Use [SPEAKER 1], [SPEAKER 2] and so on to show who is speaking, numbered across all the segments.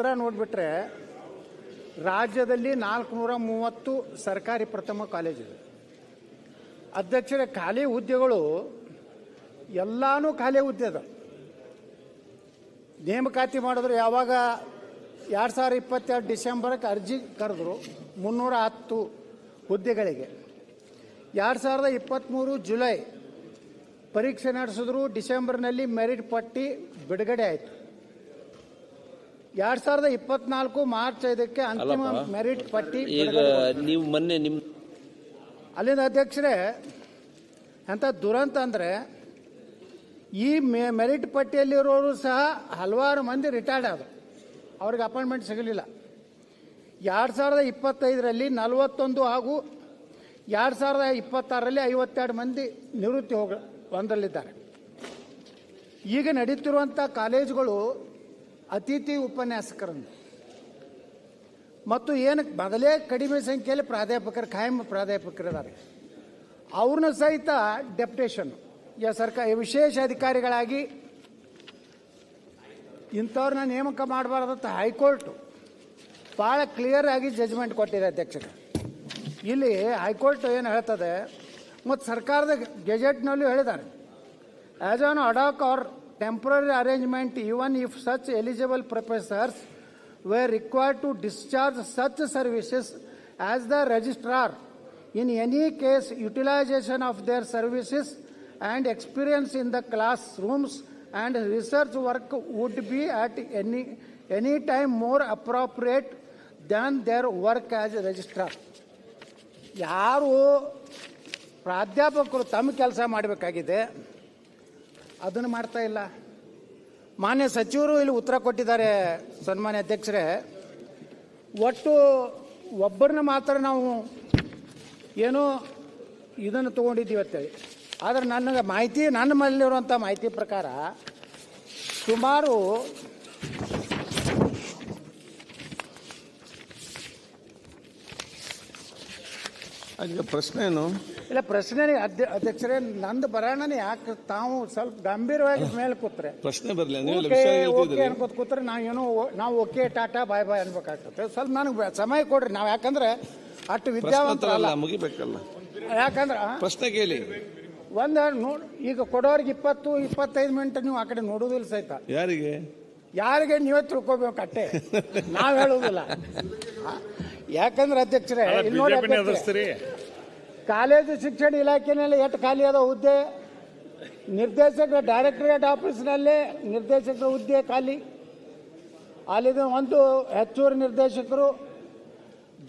[SPEAKER 1] ಪತ್ರ ನೋಡಿಬಿಟ್ರೆ ರಾಜ್ಯದಲ್ಲಿ 430 ಸರ್ಕಾರಿ ಪ್ರಥಮ ಕಾಲೇಜಿದೆ. ಅಧ್ಯಕ್ಷರೇ, ಖಾಲಿ ಹುದ್ದೆಗಳು ಎಲ್ಲಾನು ಖಾಲಿ ಹುದ್ದೆ ಅದ. ನೇಮಕಾತಿ ಮಾಡಿದ್ರು ಯಾವಾಗ 2022 ಡಿಸೆಂಬರ್ಗೆ ಅರ್ಜಿ ಕರೆದ್ರು 310 ಹುದ್ದೆಗಳಿಗೆ. 2023 ಜುಲೈ ಪರೀಕ್ಷೆ ನಡೆಸಿದ್ರು. ಡಿಸೆಂಬರ್ನಲ್ಲಿ ಮೆರಿಟ್ ಪಟ್ಟಿ ಬಿಡುಗಡೆ ಆಯಿತು. 2024 ಮಾರ್ಚ್ 5ಕ್ಕೆ ಅಂತಿಮ ಮೆರಿಟ್ ಪಟ್ಟಿ.
[SPEAKER 2] ನೀವು ಮೊನ್ನೆ
[SPEAKER 1] ಅಲ್ಲಿಂದ ಅಧ್ಯಕ್ಷರೇ ಎಂಥ ದುರಂತ ಅಂದರೆ ಈ ಮೆರಿಟ್ ಪಟ್ಟಿಯಲ್ಲಿರೋರು ಸಹ ಹಲವಾರು ಮಂದಿ ರಿಟೈರ್ಡ್ ಆದರು, ಅವ್ರಿಗೆ ಅಪಾಯಿಂಟ್ಮೆಂಟ್ ಸಿಗಲಿಲ್ಲ. 2025ರಲ್ಲಿ 41 ಹಾಗೂ 2026ರಲ್ಲಿ 52 ಮಂದಿ ನಿವೃತ್ತಿ ಹೊಂದಲಿದ್ದಾರೆ. ಈಗ ನಡೀತಿರುವಂಥ ಕಾಲೇಜುಗಳು ಅತಿಥಿ ಉಪನ್ಯಾಸಕರನ್ನು ಮತ್ತು ಏನಕ್ಕೆ ಮೊದಲೇ ಕಡಿಮೆ ಸಂಖ್ಯೆಯಲ್ಲಿ ಪ್ರಾಧ್ಯಾಪಕರು, ಖಾಯಂ ಪ್ರಾಧ್ಯಾಪಕರಿದ್ದಾರೆ, ಅವ್ರನ್ನ ಸಹಿತ ಡೆಪ್ಯುಟೇಷನ್ ವಿಶೇಷ ಅಧಿಕಾರಿಗಳಾಗಿ ಇಂಥವ್ರನ್ನ ನೇಮಕ ಮಾಡಬಾರ್ದಂತ ಹೈಕೋರ್ಟು ಭಾಳ ಕ್ಲಿಯರ್ ಆಗಿ ಜಜ್ಮೆಂಟ್ ಕೊಟ್ಟಿದೆ ಅಧ್ಯಕ್ಷರೇ. ಇಲ್ಲಿ ಹೈಕೋರ್ಟ್ ಏನು ಹೇಳ್ತದೆ ಮತ್ತು ಸರ್ಕಾರದ ಗೆಜೆಟ್ನಲ್ಲೂ ಹೇಳಿದ್ದಾರೆ, as an ad hoc or temporary arrangement even if such eligible professors were required to discharge such services as the registrar. In any case, utilization of their services and experience in the classrooms and research work would be at any time more appropriate than their work as a registrar. ಯಾರು ಪ್ರಾಧ್ಯಾಪಕರು ತಮ್ಮ ಕೆಲಸ ಮಾಡಬೇಕಾಗಿದೆ ಅದನ್ನು ಮಾಡ್ತಾ ಇಲ್ಲ. ಮಾನ್ಯ ಸಚಿವರು ಇಲ್ಲಿ ಉತ್ತರ ಕೊಟ್ಟಿದ್ದಾರೆ ಸನ್ಮಾನ್ಯ ಅಧ್ಯಕ್ಷರೇ. ಒಟ್ಟು ಒಬ್ಬರನ್ನ ಮಾತ್ರ ನಾವು ಏನೋ ಇದನ್ನು ತೊಗೊಂಡಿದ್ದೀವಿ ಅಂತೇಳಿ. ಆದರೆ ನನ್ನ ಮೇಲಿರುವಂಥ ಮಾಹಿತಿ ಪ್ರಕಾರ ಸುಮಾರು
[SPEAKER 3] ಪ್ರಶ್ನೆ ಏನು
[SPEAKER 1] ಇಲ್ಲ, ಪ್ರಶ್ನೆ ಅಧ್ಯಕ್ಷರೇ ನಂದು ಬರೋಣ. ಯಾಕೆ ತಾವು ಸ್ವಲ್ಪ ಗಂಭೀರವಾಗಿ ಮೇಲೆ ಕೂತ್ರೆ
[SPEAKER 3] ಪ್ರಶ್ನೆ ಬರಲಿ
[SPEAKER 1] ಅನ್ಕೋತ ಕೂತ್ರೆ ನಾವು ಓಕೆ ಟಾಟಾ ಬಾಯ್ ಬಾಯ್ ಅನ್ಬೇಕಾಗ್ತದೆ. ಸ್ವಲ್ಪ ನನಗೆ ಸಮಯ ಕೊಡ್ರಿ. ನಾವು ಯಾಕಂದ್ರೆ ಅಷ್ಟು ವಿದ್ಯಾವಂತರಲ್ಲ,
[SPEAKER 3] ಮುಗಿಬೇಕಲ್ಲ.
[SPEAKER 1] ಯಾಕಂದ್ರೆ
[SPEAKER 3] ಪ್ರಶ್ನೆ ಕೇಳಿ.
[SPEAKER 1] ಈಗ ಕೊಡೋರಿಗೆ 20-25 ಮಿನಿಟ್ ನೀವು ಆ ಕಡೆ ನೋಡುದಿಲ್ಲ ಸಹಿತ. ಯಾರಿಗೆ ನೀವೇ ತಿಳ್ಕೋಬೇಕು ಅಟ್ಟೆ, ನಾವ್ ಹೇಳುದಿಲ್ಲ. ಯಾಕಂದ್ರೆ ಅಧ್ಯಕ್ಷರೇ ಇಲ್ಲಿ ನೋಡಿ, ಕಾಲೇಜು ಶಿಕ್ಷಣ ಇಲಾಖೆಯಲ್ಲಿ ಎಷ್ಟು ಖಾಲಿ ಅದ ಹುದ್ದೆ, ನಿರ್ದೇಶಕರ ಡೈರೆಕ್ಟರೇಟ್ ಆಫೀಸ್ನಲ್ಲಿ ನಿರ್ದೇಶಕರ ಹುದ್ದೆ ಖಾಲಿ, ಅಲ್ಲಿದ ಒಂದು ಹೆಚ್ಚುವರಿ ನಿರ್ದೇಶಕರು,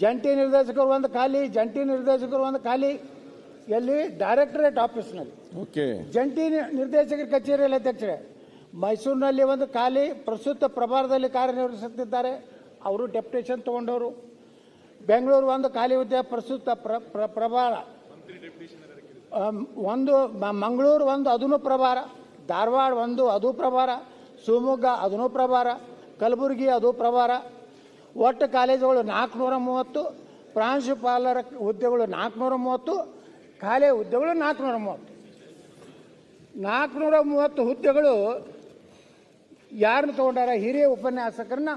[SPEAKER 1] ಜಂಟಿ ನಿರ್ದೇಶಕರು ಒಂದು ಖಾಲಿ, ಜಂಟಿ ನಿರ್ದೇಶಕರು ಒಂದು ಖಾಲಿ. ಎಲ್ಲಿ? ಡೈರೆಕ್ಟರೇಟ್ ಆಫೀಸ್ನಲ್ಲಿ. ಜಂಟಿ ನಿರ್ದೇಶಕರ ಕಚೇರಿಯಲ್ಲಿ ಅಧ್ಯಕ್ಷರೇ ಮೈಸೂರಿನಲ್ಲಿ ಒಂದು ಖಾಲಿ, ಪ್ರಸ್ತುತ ಪ್ರಭಾರದಲ್ಲಿ ಕಾರ್ಯನಿರ್ವಹಿಸುತ್ತಿದ್ದಾರೆ, ಅವರು ಡೆಪ್ಯುಟೇಷನ್ ತಗೊಂಡವರು. ಬೆಂಗಳೂರು ಒಂದು ಖಾಲಿ ಹುದ್ದೆ, ಪ್ರಸ್ತುತ ಪ್ರಭಾರ ಒಂದು, ಮಂಗಳೂರು ಒಂದು ಅದೂ ಪ್ರಭಾರ, ಧಾರವಾಡ ಒಂದು ಅದು ಪ್ರಭಾರ, ಶಿವಮೊಗ್ಗ ಅದೂ ಪ್ರಭಾರ, ಕಲಬುರಗಿ ಅದು ಪ್ರಭಾರ. ಒಟ್ಟು ಕಾಲೇಜುಗಳು 430, ಪ್ರಾಂಶುಪಾಲರ ಹುದ್ದೆಗಳು 430, ಖಾಲಿ ಹುದ್ದೆಗಳು 430 ಹುದ್ದೆಗಳು ಯಾರನ್ನು ತಗೊಂಡಾರ? ಹಿರಿಯ ಉಪನ್ಯಾಸಕರನ್ನ